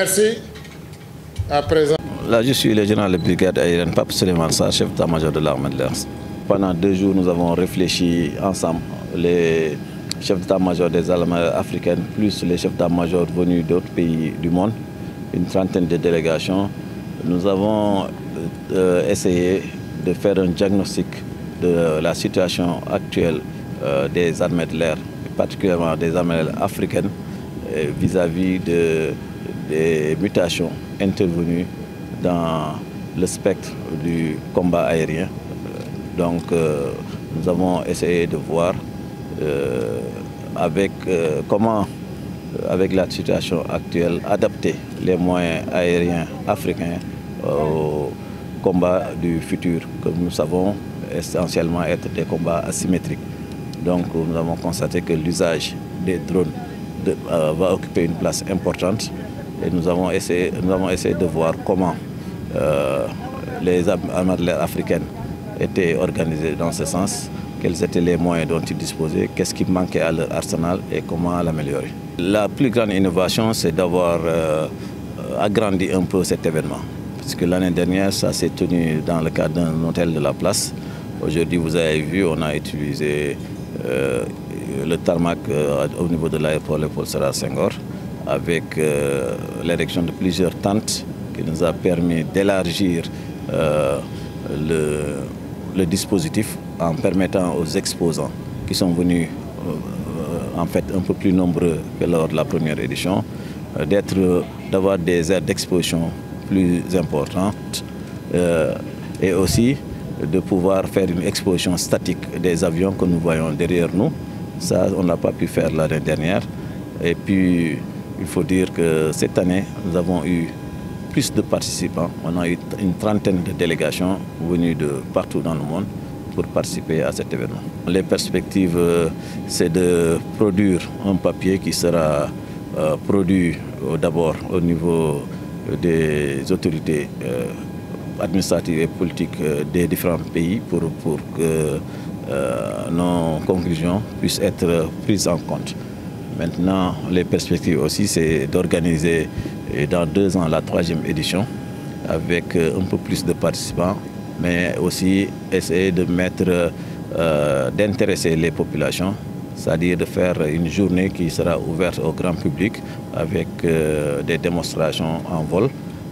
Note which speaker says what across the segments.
Speaker 1: Merci. À présent.
Speaker 2: Là, je suis le général de brigade aérienne Pape Souleymane Sarr, chef d'état-major de l'armée de l'air. Pendant 2 jours, nous avons réfléchi ensemble, les chefs d'état-major des armées africaines, plus les chefs d'état-major venus d'autres pays du monde, une trentaine de délégations. Nous avons essayé de faire un diagnostic de la situation actuelle des armées de l'air, particulièrement des armées africaines, vis-à-vis des mutations intervenues dans le spectre du combat aérien. Donc nous avons essayé de voir comment, avec la situation actuelle, adapter les moyens aériens africains au combat du futur, que nous savons essentiellement être des combats asymétriques. Donc nous avons constaté que l'usage des drones va occuper une place importante et nous avons essayé de voir comment les armées de l'air africaines étaient organisées dans ce sens, quels étaient les moyens dont ils disposaient, qu'est-ce qui manquait à leur arsenal et comment l'améliorer. La plus grande innovation, c'est d'avoir agrandi un peu cet événement. Puisque l'année dernière, ça s'est tenu dans le cadre d'un hôtel de la place. Aujourd'hui, vous avez vu, on a utilisé le tarmac au niveau de l'aéroport Léopold Sédar Senghor, avec l'érection de plusieurs tentes qui nous a permis d'élargir le dispositif en permettant aux exposants qui sont venus en fait un peu plus nombreux que lors de la première édition, d'avoir des aires d'exposition plus importantes et aussi de pouvoir faire une exposition statique des avions que nous voyons derrière nous. Ça, on n'a pas pu faire l'année dernière. Et puis, il faut dire que cette année, nous avons eu plus de participants. On a eu une trentaine de délégations venues de partout dans le monde pour participer à cet événement. Les perspectives, c'est de produire un papier qui sera produit d'abord au niveau des autorités administratives et politiques des différents pays pour que nos conclusions puissent être prises en compte. Maintenant, les perspectives aussi, c'est d'organiser dans 2 ans la 3e édition avec un peu plus de participants, mais aussi essayer d'intéresser les populations, c'est-à-dire de faire une journée qui sera ouverte au grand public avec des démonstrations en vol,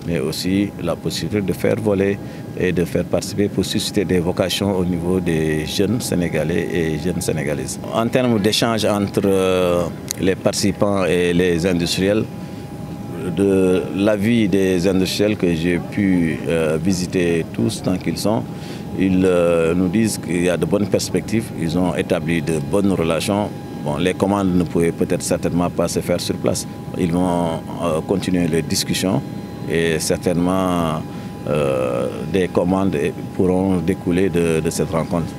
Speaker 2: mais aussi la possibilité de faire voler et de faire participer pour susciter des vocations au niveau des jeunes Sénégalais et jeunes Sénégalaises. En termes d'échange entre les participants et les industriels, de l'avis des industriels que j'ai pu visiter tous tant qu'ils sont, ils nous disent qu'il y a de bonnes perspectives, ils ont établi de bonnes relations. Bon, les commandes ne pouvaient peut-être certainement pas se faire sur place. Ils vont continuer les discussions et certainement des commandes pourront découler de cette rencontre.